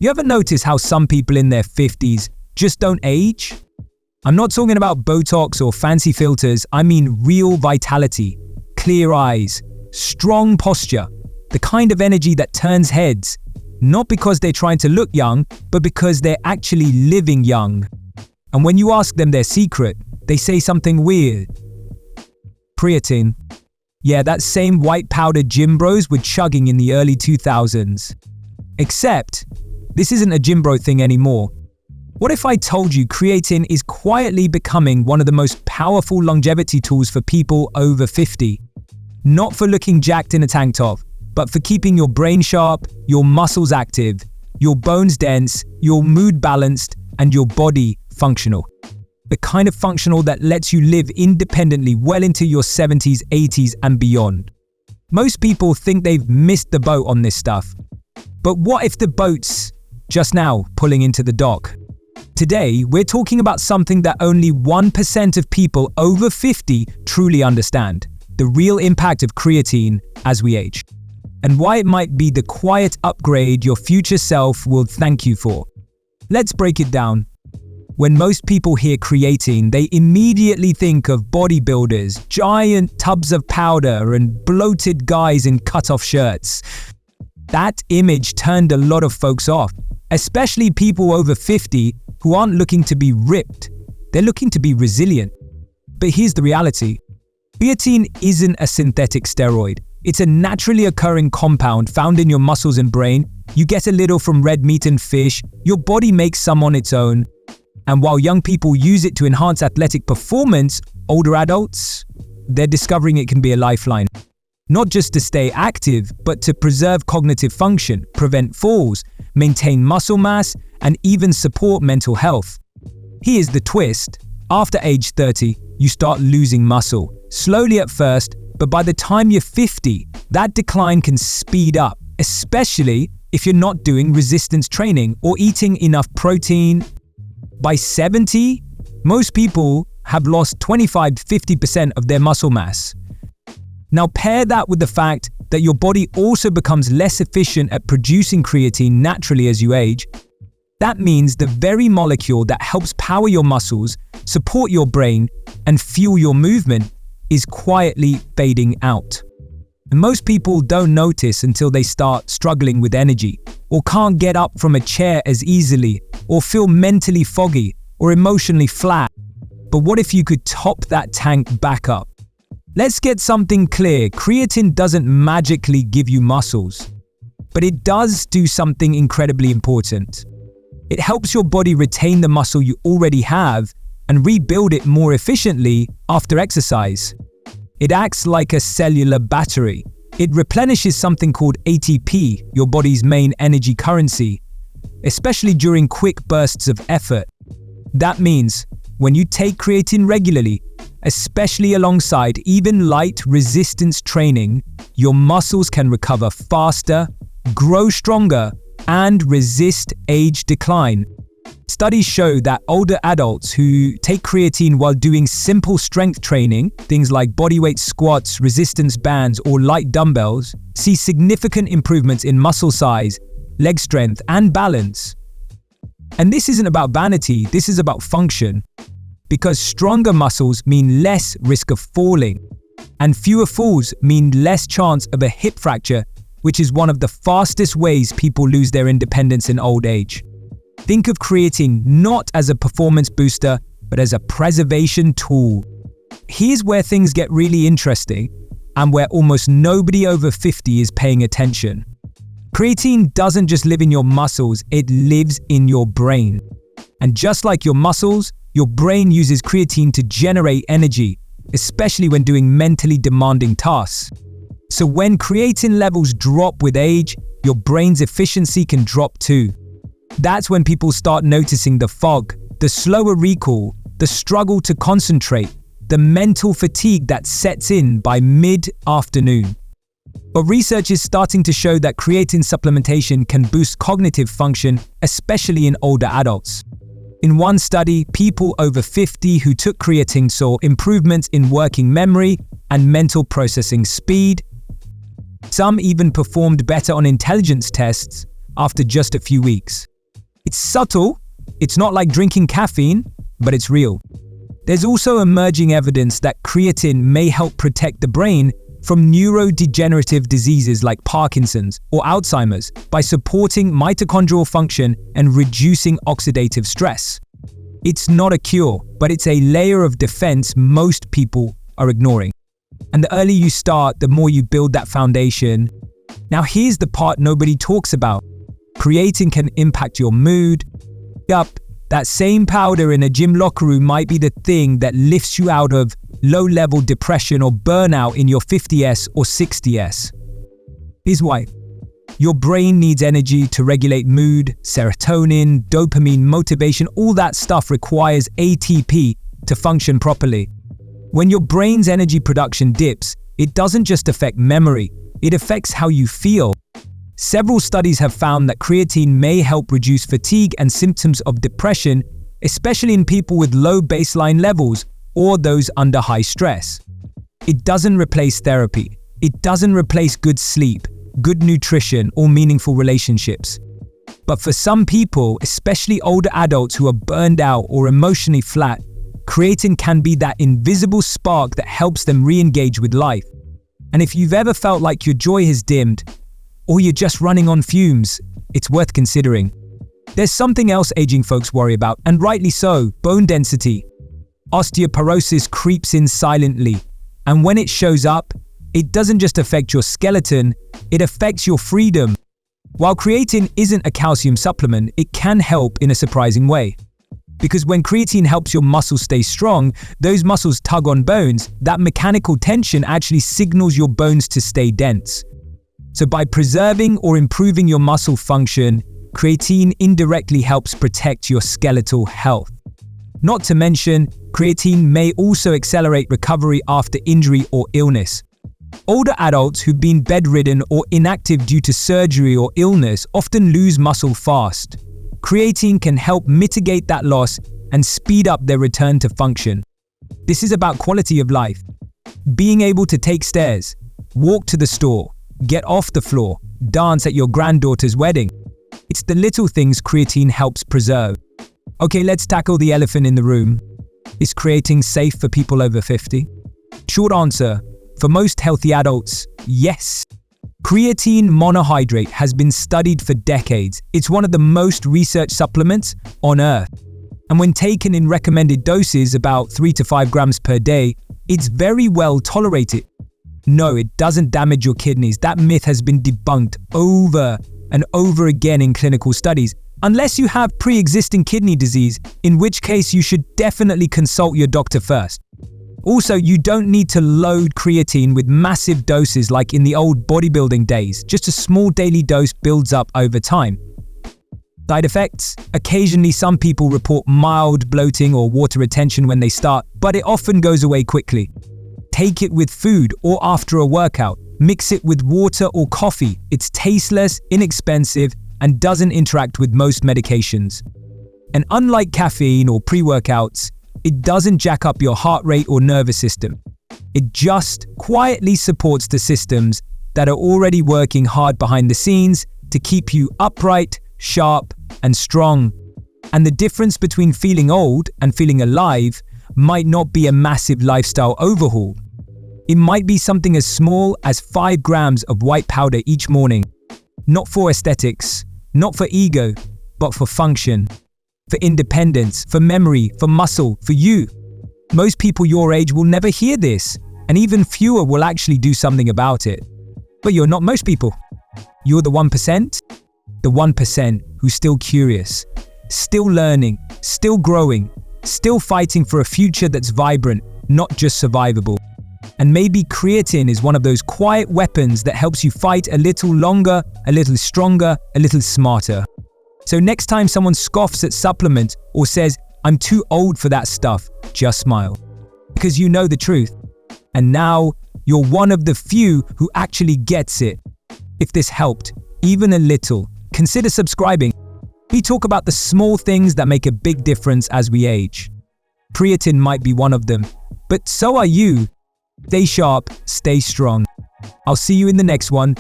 You ever notice how some people in their 50s just don't age? I'm not talking about Botox or fancy filters, I mean real vitality, clear eyes, strong posture, the kind of energy that turns heads, not because they're trying to look young, but because they're actually living young. And when you ask them their secret, they say something weird. Creatine. Yeah, that same white powder gym bros were chugging in the early 2000s. Except, this isn't a gym bro thing anymore. What if I told you creatine is quietly becoming one of the most powerful longevity tools for people over 50? Not for looking jacked in a tank top, but for keeping your brain sharp, your muscles active, your bones dense, your mood balanced, and your body functional. The kind of functional that lets you live independently well into your 70s, 80s, and beyond. Most people think they've missed the boat on this stuff. But what if the boat's just now pulling into the dock? Today, we're talking about something that only 1% of people over 50 truly understand: the real impact of creatine as we age, and why it might be the quiet upgrade your future self will thank you for. Let's break it down. When most people hear creatine, they immediately think of bodybuilders, giant tubs of powder, and bloated guys in cut-off shirts. That image turned a lot of folks off, especially people over 50 who aren't looking to be ripped. They're looking to be resilient. But here's the reality. Creatine isn't a synthetic steroid. It's a naturally occurring compound found in your muscles and brain. You get a little from red meat and fish. Your body makes some on its own. And while young people use it to enhance athletic performance, older adults, they're discovering it can be a lifeline. Not just to stay active, but to preserve cognitive function, prevent falls, maintain muscle mass, and even support mental health. Here's the twist. After age 30, you start losing muscle. Slowly at first, but by the time you're 50, that decline can speed up, especially if you're not doing resistance training or eating enough protein. By 70, most people have lost 25–50% of their muscle mass. Now pair that with the fact that your body also becomes less efficient at producing creatine naturally as you age. That means the very molecule that helps power your muscles, support your brain, and fuel your movement is quietly fading out. And most people don't notice until they start struggling with energy, or can't get up from a chair as easily, or feel mentally foggy or emotionally flat. But what if you could top that tank back up? Let's get something clear. Creatine doesn't magically give you muscles, but it does do something incredibly important. It helps your body retain the muscle you already have and rebuild it more efficiently after exercise. It acts like a cellular battery. It replenishes something called ATP, your body's main energy currency, especially during quick bursts of effort. That means when you take creatine regularly, especially alongside even light resistance training, your muscles can recover faster, grow stronger, and resist age decline. Studies show that older adults who take creatine while doing simple strength training, things like bodyweight squats, resistance bands, or light dumbbells, see significant improvements in muscle size, leg strength, and balance. And this isn't about vanity, this is about function. Because stronger muscles mean less risk of falling, and fewer falls mean less chance of a hip fracture, which is one of the fastest ways people lose their independence in old age. Think of creatine not as a performance booster, but as a preservation tool. Here's where things get really interesting, and where almost nobody over 50 is paying attention. Creatine doesn't just live in your muscles, it lives in your brain. And just like your muscles, your brain uses creatine to generate energy, especially when doing mentally demanding tasks. So when creatine levels drop with age, your brain's efficiency can drop too. That's when people start noticing the fog, the slower recall, the struggle to concentrate, the mental fatigue that sets in by mid-afternoon. But research is starting to show that creatine supplementation can boost cognitive function, especially in older adults. In one study, people over 50 who took creatine saw improvements in working memory and mental processing speed. Some even performed better on intelligence tests. after just a few weeks. It's subtle, it's not like drinking caffeine, but it's real. There's also emerging evidence that creatine may help protect the brain from neurodegenerative diseases like Parkinson's or Alzheimer's by supporting mitochondrial function and reducing oxidative stress. It's not a cure, but it's a layer of defense most people are ignoring. And the earlier you start, the more you build that foundation. Now here's the part nobody talks about. Creatine can impact your mood. Yup, that same powder in a gym locker room might be the thing that lifts you out of low-level depression or burnout in your 50s or 60s. Here's why. Your brain needs energy to regulate mood, serotonin, dopamine, motivation, all that stuff requires ATP to function properly. When your brain's energy production dips, it doesn't just affect memory, it affects how you feel. Several studies have found that creatine may help reduce fatigue and symptoms of depression, especially in people with low baseline levels or those under high stress. It doesn't replace therapy. It doesn't replace good sleep, good nutrition, or meaningful relationships. But for some people, especially older adults who are burned out or emotionally flat, creatine can be that invisible spark that helps them re-engage with life. And if you've ever felt like your joy has dimmed, or you're just running on fumes, it's worth considering. There's something else aging folks worry about, and rightly so: bone density. Osteoporosis creeps in silently, and when it shows up, it doesn't just affect your skeleton, it affects your freedom. While creatine isn't a calcium supplement, it can help in a surprising way. Because when creatine helps your muscles stay strong, those muscles tug on bones, that mechanical tension actually signals your bones to stay dense. So by preserving or improving your muscle function, creatine indirectly helps protect your skeletal health. Not to mention, creatine may also accelerate recovery after injury or illness. Older adults who've been bedridden or inactive due to surgery or illness often lose muscle fast. Creatine can help mitigate that loss and speed up their return to function. This is about quality of life. Being able to take stairs, walk to the store, get off the floor, dance at your granddaughter's wedding. It's the little things creatine helps preserve. Okay, let's tackle the elephant in the room. Is creatine safe for people over 50? Short answer, for most healthy adults, yes. Creatine monohydrate has been studied for decades. It's one of the most researched supplements on Earth. And when taken in recommended doses, about 3 to 5 grams per day, it's very well tolerated. No, it doesn't damage your kidneys. That myth has been debunked over and over again in clinical studies. Unless you have pre-existing kidney disease, in which case you should definitely consult your doctor first. Also, you don't need to load creatine with massive doses like in the old bodybuilding days. Just a small daily dose builds up over time. Side effects? Occasionally, some people report mild bloating or water retention when they start, but it often goes away quickly. Take it with food or after a workout. Mix it with water or coffee. It's tasteless, inexpensive, and doesn't interact with most medications. And unlike caffeine or pre-workouts, it doesn't jack up your heart rate or nervous system. It just quietly supports the systems that are already working hard behind the scenes to keep you upright, sharp, and strong. And the difference between feeling old and feeling alive might not be a massive lifestyle overhaul. It might be something as small as 5 grams of white powder each morning. Not for aesthetics, not for ego, but for function, for independence, for memory, for muscle, for you. Most people your age will never hear this, and even fewer will actually do something about it. But you're not most people. You're the 1%? The 1% who's still curious, still learning, still growing, still fighting for a future that's vibrant, not just survivable. And maybe creatine is one of those quiet weapons that helps you fight a little longer, a little stronger, a little smarter. So next time someone scoffs at supplements or says, "I'm too old for that stuff," just smile. Because you know the truth. And now, you're one of the few who actually gets it. If this helped, even a little, consider subscribing. We talk about the small things that make a big difference as we age. Creatine might be one of them, but so are you. Stay sharp, stay strong. I'll see you in the next one.